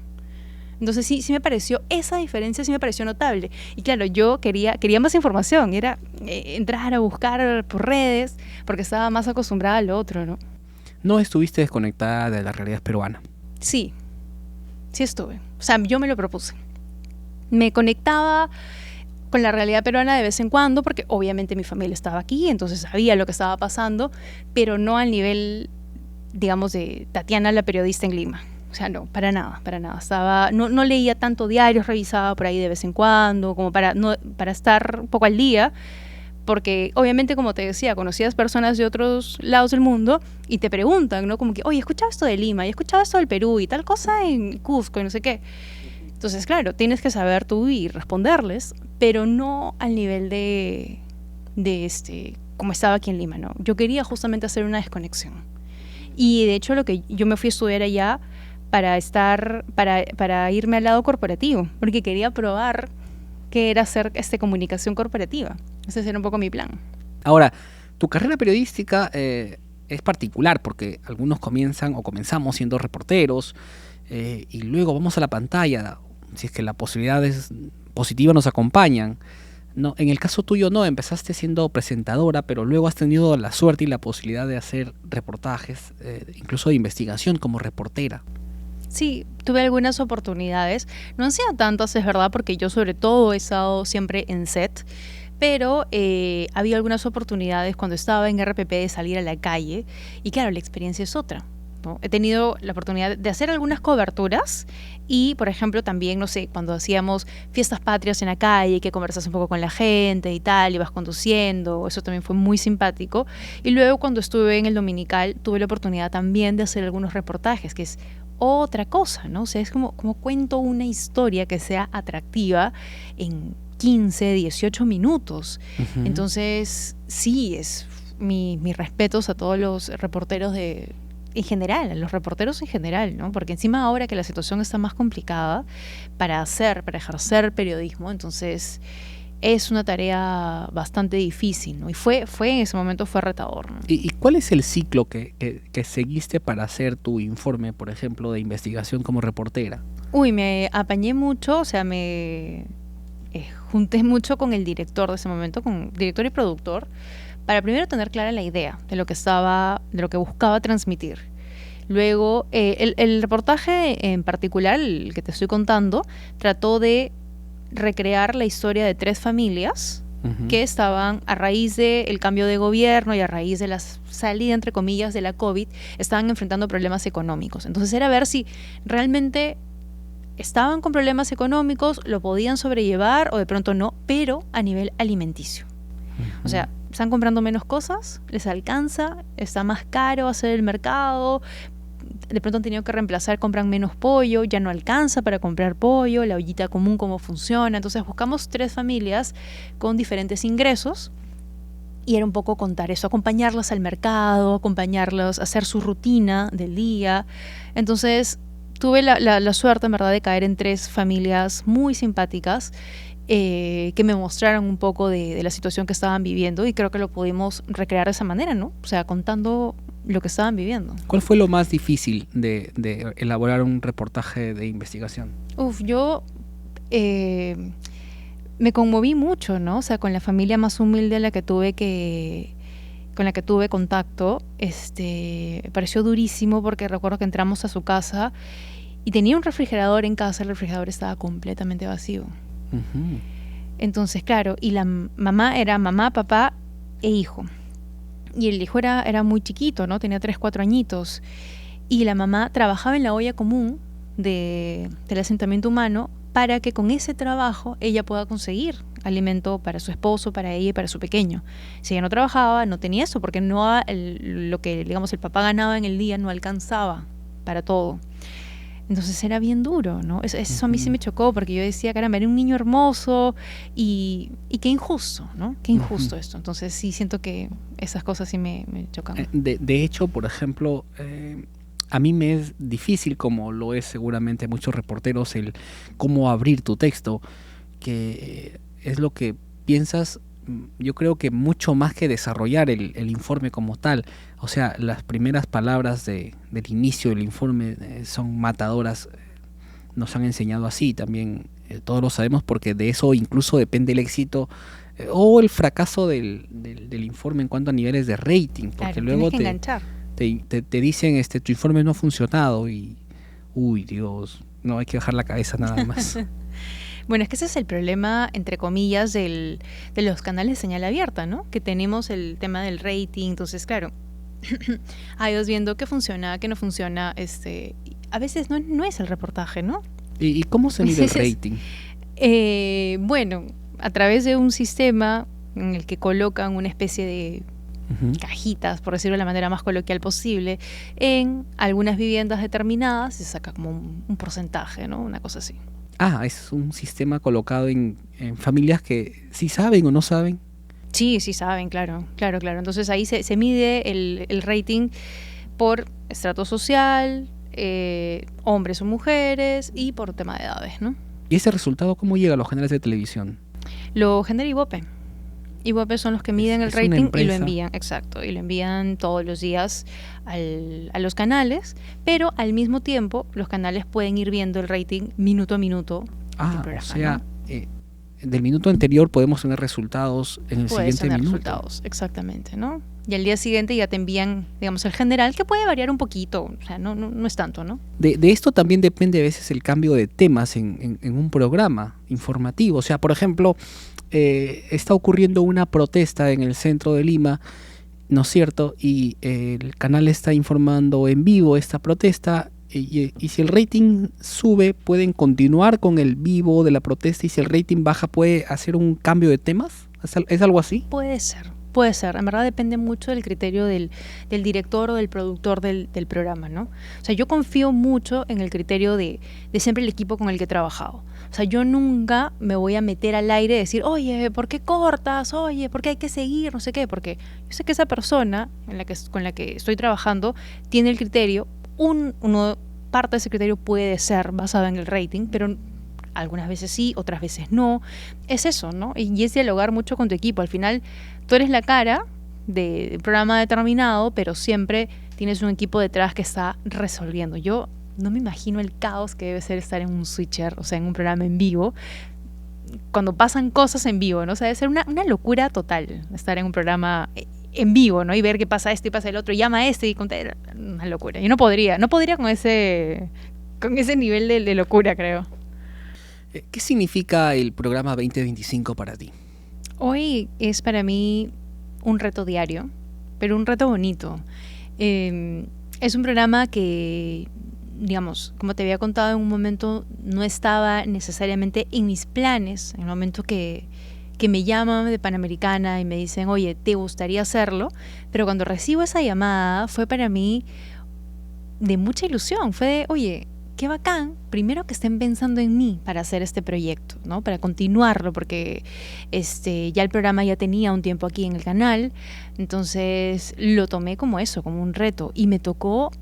Entonces sí me pareció, esa diferencia sí me pareció notable. Y claro, yo quería más información, era entrar a buscar por redes, porque estaba más acostumbrada a lo otro, ¿no? ¿No estuviste desconectada de la realidad peruana? Sí estuve. O sea, yo me lo propuse. Me conectaba con la realidad peruana de vez en cuando, porque obviamente mi familia estaba aquí, entonces sabía lo que estaba pasando, pero no al nivel, digamos, de Tatiana, la periodista en Lima. O sea, no, para nada. No leía tanto diarios, revisaba por ahí de vez en cuando, como para estar un poco al día, porque obviamente, como te decía, conocías personas de otros lados del mundo y te preguntan, ¿no? Como que, oye, he escuchado esto de Lima, y he escuchado esto del Perú y tal cosa en Cusco y no sé qué. Entonces, claro, tienes que saber tú y responderles, pero no al nivel de como estaba aquí en Lima, ¿no? Yo quería justamente hacer una desconexión. Y de hecho, lo que yo me fui a estudiar allá para irme al lado corporativo, porque quería probar qué era hacer comunicación corporativa. Ese era un poco mi plan. Ahora, tu carrera periodística es particular porque algunos comenzamos siendo reporteros y luego vamos a la pantalla, si es que las posibilidades positivas nos acompañan. No, en el caso tuyo no, empezaste siendo presentadora, pero luego has tenido la suerte y la posibilidad de hacer reportajes, incluso de investigación como reportera. Sí, tuve algunas oportunidades. No han sido tantas, es verdad, porque yo sobre todo he estado siempre en set, pero había algunas oportunidades cuando estaba en RPP de salir a la calle y claro, la experiencia es otra, ¿no? He tenido la oportunidad de hacer algunas coberturas y, por ejemplo, también, no sé, cuando hacíamos fiestas patrias en la calle, que conversas un poco con la gente y tal, ibas conduciendo, eso también fue muy simpático. Y luego cuando estuve en el Dominical tuve la oportunidad también de hacer algunos reportajes, que es otra cosa, ¿no? O sea, es como cuento una historia que sea atractiva en 15, 18 minutos. Uh-huh. Entonces, sí, es mis respetos a todos los reporteros en general, a los reporteros en general, ¿no? Porque encima ahora que la situación está más complicada para ejercer periodismo, entonces es una tarea bastante difícil, ¿no? Y fue en ese momento fue retador, ¿no? ¿Y cuál es el ciclo que seguiste para hacer tu informe, por ejemplo, de investigación como reportera? Me apañé mucho, o sea, me junté mucho con el director de ese momento, con director y productor, para primero tener clara la idea de lo que buscaba transmitir. Luego, el reportaje en particular, el que te estoy contando, trató de recrear la historia de 3 familias uh-huh. que estaban a raíz del cambio de gobierno y a raíz de la salida, entre comillas, de la COVID, estaban enfrentando problemas económicos. Entonces era ver si realmente estaban con problemas económicos, lo podían sobrellevar o de pronto no, pero a nivel alimenticio. Uh-huh. O sea, están comprando menos cosas, les alcanza, está más caro hacer el mercado, de pronto han tenido que compran menos pollo, ya no alcanza para comprar pollo, la ollita común cómo funciona. Entonces buscamos 3 familias con diferentes ingresos y era un poco contar eso, acompañarlas al mercado, acompañarlas a hacer su rutina del día. Entonces tuve la suerte, en verdad, de caer en 3 familias muy simpáticas que me mostraron un poco de la situación que estaban viviendo y creo que lo pudimos recrear de esa manera, ¿no? O sea, contando lo que estaban viviendo. ¿Cuál fue lo más difícil de elaborar un reportaje de investigación? Yo me conmoví mucho, ¿no? O sea, con la familia más humilde con la que tuve contacto, me pareció durísimo porque recuerdo que entramos a su casa y tenía un refrigerador en casa, el refrigerador estaba completamente vacío. Uh-huh. Entonces, claro, y la mamá era mamá, papá e hijo. Y el hijo era muy chiquito, ¿no? Tenía 3, 4 añitos. Y la mamá trabajaba en la olla común del asentamiento humano para que con ese trabajo ella pueda conseguir alimento para su esposo, para ella y para su pequeño. Si ella no trabajaba, no tenía eso, porque lo que, digamos, el papá ganaba en el día no alcanzaba para todo. Entonces era bien duro, ¿no? Eso a mí sí me chocó porque yo decía, caramba, era un niño hermoso y qué injusto, ¿no? Qué injusto esto. Entonces sí siento que esas cosas sí me chocan. De hecho, por ejemplo, a mí me es difícil, como lo es seguramente a muchos reporteros, el cómo abrir tu texto, que es lo que piensas. Yo creo que mucho más que desarrollar el informe como tal, o sea, las primeras palabras del inicio del informe son matadoras, nos han enseñado así también, todos lo sabemos porque de eso incluso depende el éxito o el fracaso del informe en cuanto a niveles de rating, porque Claro, luego tienes que enganchar. te dicen tu informe no ha funcionado y uy Dios, no hay que bajar la cabeza nada más. Bueno, es que ese es el problema, entre comillas, de los canales de señal abierta, ¿no? Que tenemos el tema del rating, entonces, claro, hay dos viendo qué funciona, qué no funciona, a veces no es el reportaje, ¿no? ¿Y cómo se mide el rating? Bueno, a través de un sistema en el que colocan una especie de cajitas, por decirlo de la manera más coloquial posible, en algunas viviendas determinadas, se saca como un porcentaje, ¿no? Una cosa así. Ah, es un sistema colocado en familias que sí saben o no saben. Sí, sí saben, claro. Entonces ahí se mide el rating por estrato social, hombres o mujeres y por tema de edades, ¿no? ¿Y ese resultado cómo llega a los canales de televisión? Lo genera Ibope. Ibope son los que miden el rating y lo envían, exacto, y lo envían todos los días a los canales, pero al mismo tiempo los canales pueden ir viendo el rating minuto a minuto del programa, o sea, ¿no? Del minuto anterior podemos tener resultados en el siguiente minuto. Resultados, exactamente, ¿no? Y al día siguiente ya te envían, digamos, el general, que puede variar un poquito, o sea, no es tanto, ¿no? De esto también depende a veces el cambio de temas en un programa informativo. O sea, por ejemplo, está ocurriendo una protesta en el centro de Lima, ¿no es cierto? Y el canal está informando en vivo esta protesta. Y si el rating sube, pueden continuar con el vivo de la protesta, y si el rating baja, puede hacer un cambio de temas. ¿Es algo así? Puede ser. En verdad depende mucho del criterio del director o del productor del programa, ¿no? O sea, yo confío mucho en el criterio de siempre el equipo con el que he trabajado. O sea, yo nunca me voy a meter al aire y decir, oye, ¿por qué cortas? Oye, ¿por qué hay que seguir? No sé qué, porque yo sé que esa persona con la que estoy trabajando tiene el criterio. Parte de ese criterio puede ser basada en el rating, pero algunas veces sí, otras veces no. Es eso, ¿no? Y es dialogar mucho con tu equipo. Al final, tú eres la cara del programa determinado, pero siempre tienes un equipo detrás que está resolviendo. Yo no me imagino el caos que debe ser estar en un switcher, o sea, en un programa en vivo, cuando pasan cosas en vivo, ¿no? O sea, debe ser una locura total estar en un programa en vivo, ¿no? Y ver qué pasa esto y pasa el otro, y llama a este y contar, una locura. Yo no podría con ese nivel de locura, creo. ¿Qué significa el programa 2025 para ti? Hoy es para mí un reto diario, pero un reto bonito. Es un programa que, digamos, como te había contado en un momento, no estaba necesariamente en mis planes, en el momento que me llaman de Panamericana y me dicen, oye, ¿te gustaría hacerlo? Pero cuando recibo esa llamada fue para mí de mucha ilusión, fue de, oye, qué bacán, primero que estén pensando en mí para hacer este proyecto, ¿no? Para continuarlo, porque ya el programa ya tenía un tiempo aquí en el canal, entonces lo tomé como eso, como un reto, y me tocó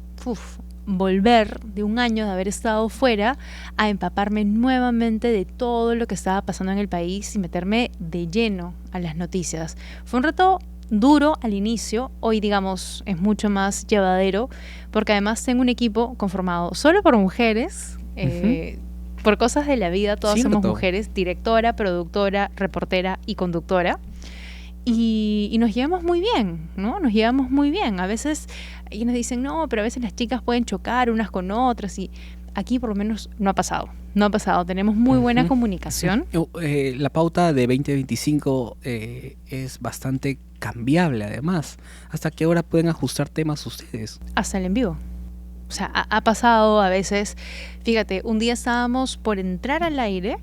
volver de un año de haber estado fuera a empaparme nuevamente de todo lo que estaba pasando en el país y meterme de lleno a las noticias. Fue un reto duro al inicio, hoy digamos es mucho más llevadero, porque además tengo un equipo conformado solo por mujeres, por cosas de la vida, todas somos mujeres, directora, productora, reportera y conductora. Y nos llevamos muy bien, ¿no? Nos llevamos muy bien. A veces ellos nos dicen, no, pero a veces las chicas pueden chocar unas con otras, y aquí por lo menos no ha pasado. Tenemos muy buena comunicación. La pauta de 2025 es bastante cambiable además. ¿Hasta qué hora pueden ajustar temas ustedes? Hasta el en vivo. O sea, ha pasado a veces, fíjate, un día estábamos por entrar al aire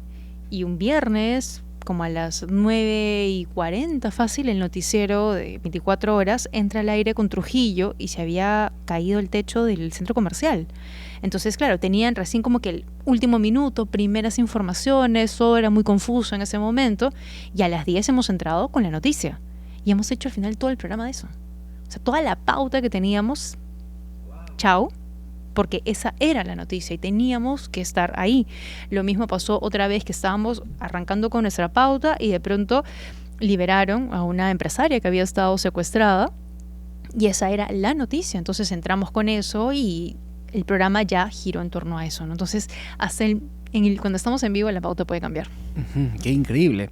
y un viernes como a las 9:40 fácil, el noticiero de 24 horas entra al aire con Trujillo y se había caído el techo del centro comercial. Entonces, claro, tenían recién como que el último minuto, primeras informaciones, todo era muy confuso en ese momento, y a las 10 hemos entrado con la noticia. Y hemos hecho al final todo el programa de eso. O sea, toda la pauta que teníamos, chao, porque esa era la noticia y teníamos que estar ahí. Lo mismo pasó otra vez que estábamos arrancando con nuestra pauta y de pronto liberaron a una empresaria que había estado secuestrada y esa era la noticia. Entonces entramos con eso y el programa ya giró en torno a eso, ¿no? Entonces, cuando estamos en vivo, la pauta puede cambiar. Qué increíble.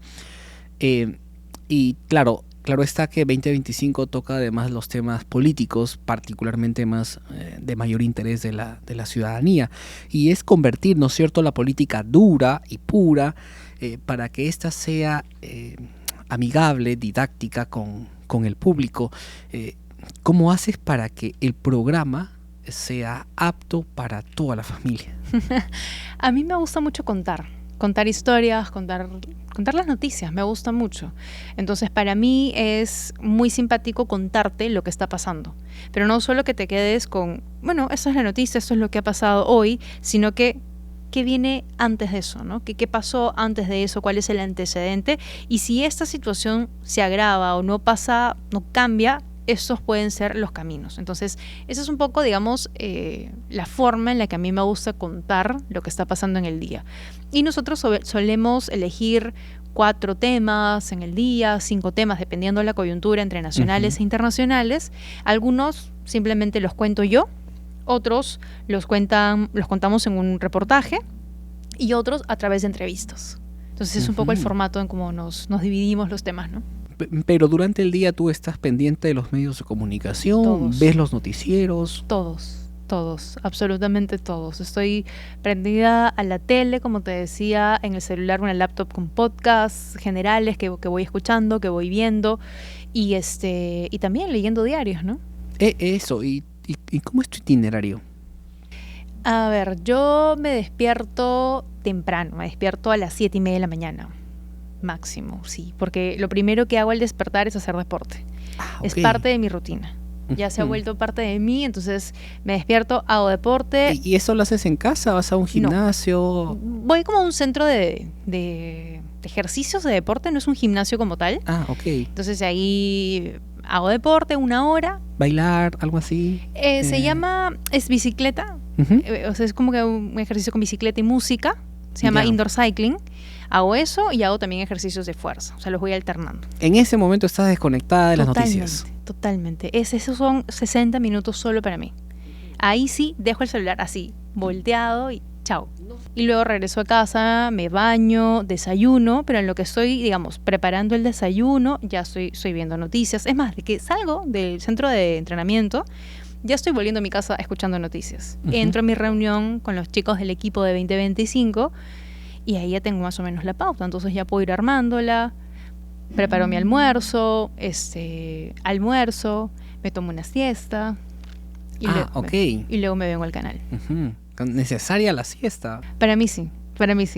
Y claro está que 2025 toca además los temas políticos, particularmente más de mayor interés de la ciudadanía. Y es convertir, ¿no es cierto?, la política dura y pura para que ésta sea amigable, didáctica con el público. ¿Cómo haces para que el programa sea apto para toda la familia? A mí me gusta mucho contar historias, contar las noticias, me gusta mucho. Entonces, para mí es muy simpático contarte lo que está pasando. Pero no solo que te quedes con, bueno, eso es la noticia, eso es lo que ha pasado hoy, sino que qué viene antes de eso, ¿no? ¿Qué pasó antes de eso? ¿Cuál es el antecedente? Y si esta situación se agrava o no pasa, no cambia, estos pueden ser los caminos. Entonces, esa es un poco, digamos, la forma en la que a mí me gusta contar lo que está pasando en el día. Y nosotros solemos elegir 4 temas en el día, 5 temas, dependiendo de la coyuntura entre nacionales e internacionales. Algunos simplemente los cuento yo, otros los contamos en un reportaje y otros a través de entrevistas. Entonces, es un poco el formato en cómo nos dividimos los temas, ¿no? Pero durante el día tú estás pendiente de los medios de comunicación, todos. ¿Ves los noticieros? Todos, absolutamente todos. Estoy prendida a la tele, como te decía, en el celular o en el laptop con podcasts generales que voy escuchando, que voy viendo y también leyendo diarios, ¿no? Eso, ¿y cómo es tu itinerario? A ver, yo me despierto temprano, me despierto a las 7:30 de la mañana. Máximo, sí, porque lo primero que hago al despertar es hacer deporte. Okay. Es parte de mi rutina. Ya se ha vuelto parte de mí, entonces me despierto, hago deporte. ¿Y eso lo haces en casa? ¿Vas a un gimnasio? No. Voy como a un centro de ejercicios de deporte, no es un gimnasio como tal. Ok. Entonces ahí hago deporte 1 hora. ¿Bailar? ¿Algo así? Es bicicleta. O sea, es como que un ejercicio con bicicleta y música. Se llama indoor cycling. Hago eso y hago también ejercicios de fuerza. O sea, los voy alternando. En ese momento estás desconectada de las noticias. Totalmente. Esos son 60 minutos solo para mí. Ahí sí dejo el celular así, volteado y chao. Y luego regreso a casa, me baño, desayuno, pero en lo que estoy, digamos, preparando el desayuno, ya estoy viendo noticias. Es más, de que salgo del centro de entrenamiento, ya estoy volviendo a mi casa escuchando noticias. Entro a mi reunión con los chicos del equipo de 2025 y ahí ya tengo más o menos la pauta, entonces ya puedo ir armándola, preparo mi almuerzo, me tomo una siesta y, luego me vengo al canal. ¿Necesaria la siesta? Para mí sí.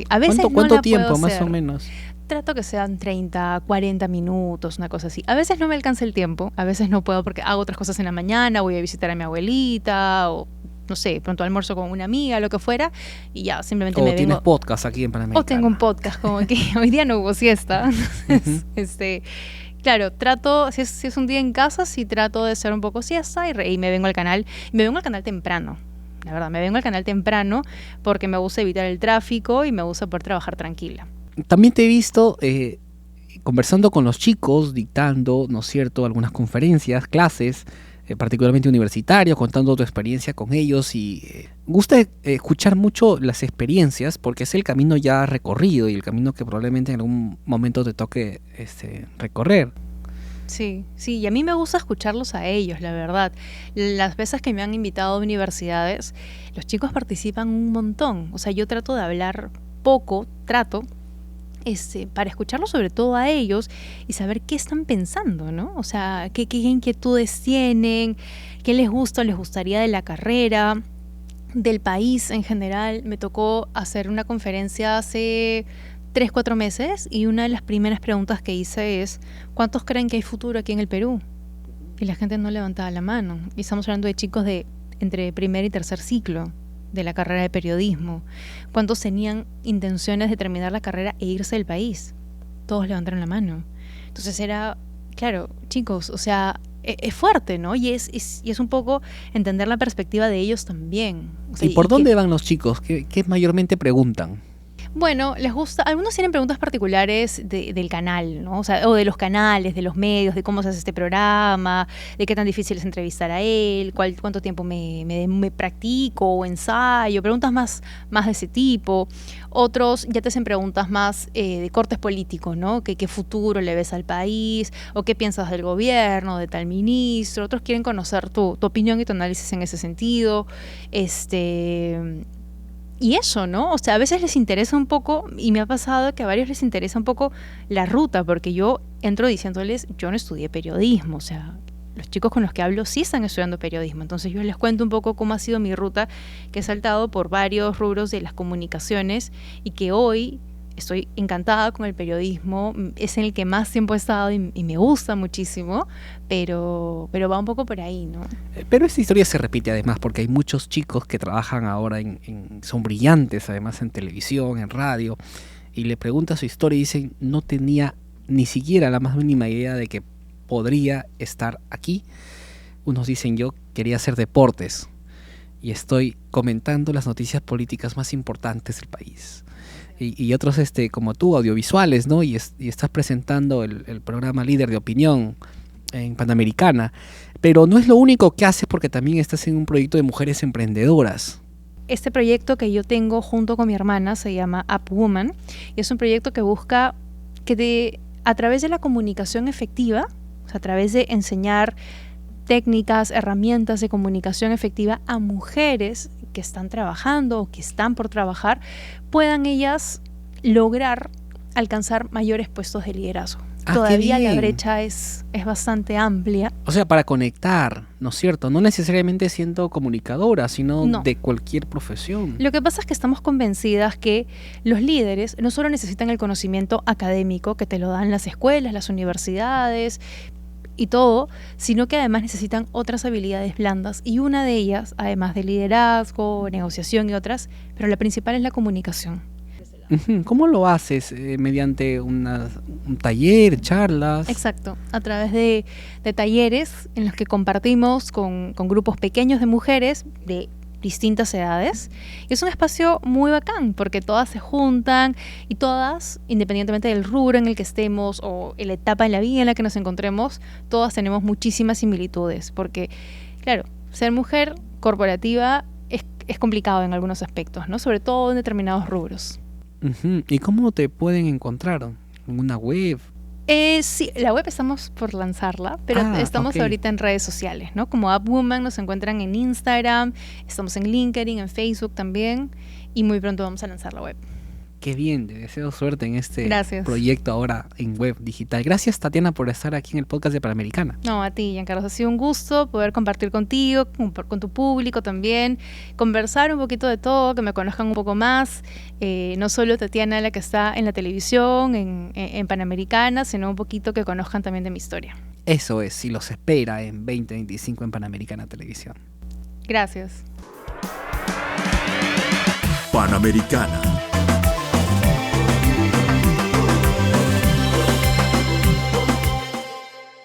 A veces ¿Cuánto no tiempo puedo más hacer. o menos? Trato que sean 30, 40 minutos, una cosa así. A veces no me alcanza el tiempo, a veces no puedo porque hago otras cosas en la mañana, voy a visitar a mi abuelita o no sé, pronto almuerzo con una amiga, lo que fuera, y ya simplemente me vengo. ¿Tienes podcast aquí en Panamericana? O tengo un podcast, como que hoy día no hubo siesta. Entonces, claro, trato, si es un día en casa, sí trato de hacer un poco siesta y me vengo al canal. Me vengo al canal temprano, la verdad, me vengo al canal temprano porque me gusta evitar el tráfico y me gusta poder trabajar tranquila. También te he visto conversando con los chicos, dictando, ¿no es cierto?, algunas conferencias, clases, particularmente universitarios, contando tu experiencia con ellos y gusta escuchar mucho las experiencias porque es el camino ya recorrido y el camino que probablemente en algún momento te toque recorrer. Sí, y a mí me gusta escucharlos a ellos, la verdad. Las veces que me han invitado a universidades, los chicos participan un montón. O sea, yo trato de hablar poco, para escucharlos sobre todo a ellos y saber qué están pensando, ¿no? O sea, qué inquietudes tienen, qué les gustaría de la carrera, del país en general. Me tocó hacer una conferencia hace 3, 4 meses y una de las primeras preguntas que hice es ¿cuántos creen que hay futuro aquí en el Perú? Y la gente no levantaba la mano. Y estamos hablando de chicos de entre primer y tercer ciclo de la carrera de periodismo. ¿Cuántos tenían intenciones de terminar la carrera e irse del país? Todos levantaron la mano. Entonces era, claro, chicos, o sea, es fuerte, ¿no? Y es un poco entender la perspectiva de ellos también. O sea, ¿Y por dónde van los chicos? ¿Qué mayormente preguntan? Bueno, les gusta, algunos tienen preguntas particulares del canal, ¿no? O sea, o de los canales, de los medios, de cómo se hace este programa, de qué tan difícil es entrevistar a él, cuánto tiempo me practico o ensayo, preguntas más de ese tipo. Otros ya te hacen preguntas más de cortes políticos, ¿no? ¿Qué futuro le ves al país? ¿O qué piensas del gobierno, de tal ministro? Otros quieren conocer tu opinión y tu análisis en ese sentido. Y eso, ¿no? O sea, a veces les interesa un poco, y me ha pasado que a varios les interesa un poco la ruta, porque yo entro diciéndoles, yo no estudié periodismo, o sea, los chicos con los que hablo sí están estudiando periodismo, entonces yo les cuento un poco cómo ha sido mi ruta, que he saltado por varios rubros de las comunicaciones y que hoy estoy encantada con el periodismo, es en el que más tiempo he estado y me gusta muchísimo, pero va un poco por ahí, ¿no? Pero esta historia se repite además porque hay muchos chicos que trabajan ahora son brillantes además en televisión, en radio, y le preguntas su historia y dicen no tenía ni siquiera la más mínima idea de que podría estar aquí. Unos dicen yo quería hacer deportes y estoy comentando las noticias políticas más importantes del país. Y otros como tú, audiovisuales, ¿no? Y estás presentando el programa Líder de Opinión en Panamericana. Pero no es lo único que haces porque también estás en un proyecto de mujeres emprendedoras. Este proyecto que yo tengo junto con mi hermana se llama Up Woman y es un proyecto que busca que a través de la comunicación efectiva, o sea, a través de enseñar técnicas, herramientas de comunicación efectiva a mujeres que están trabajando o que están por trabajar, puedan ellas lograr alcanzar mayores puestos de liderazgo. Todavía la brecha es bastante amplia. O sea, para conectar, ¿no es cierto? No necesariamente siendo comunicadora, sino de cualquier profesión. Lo que pasa es que estamos convencidas que los líderes no solo necesitan el conocimiento académico que te lo dan las escuelas, las universidades y todo, sino que además necesitan otras habilidades blandas y una de ellas, además de liderazgo, negociación y otras, pero la principal es la comunicación. ¿Cómo lo haces? ¿Mediante un taller, charlas? Exacto, a través de talleres en los que compartimos con grupos pequeños de mujeres de distintas edades. Y es un espacio muy bacán porque todas se juntan y todas, independientemente del rubro en el que estemos o en la etapa en la vida en la que nos encontremos, todas tenemos muchísimas similitudes porque, claro, ser mujer corporativa es complicado en algunos aspectos, ¿no? Sobre todo en determinados rubros. ¿Y cómo te pueden encontrar? ¿En una web? Sí, la web estamos por lanzarla, pero estamos ahorita en redes sociales, ¿no? Como Up Woman nos encuentran en Instagram, estamos en LinkedIn, en Facebook también, y muy pronto vamos a lanzar la web. Qué bien, te deseo suerte en este Gracias. proyecto ahora en web digital. Gracias, Tatiana, por estar aquí en el podcast de Panamericana. No, a ti, Giancarlo, ha sido un gusto poder compartir contigo, con tu público también, conversar un poquito de todo, que me conozcan un poco más, no solo Tatiana, la que está en la televisión, en Panamericana, sino un poquito que conozcan también de mi historia. Eso es, y los espera en 2025 en Panamericana Televisión. Gracias. Panamericana.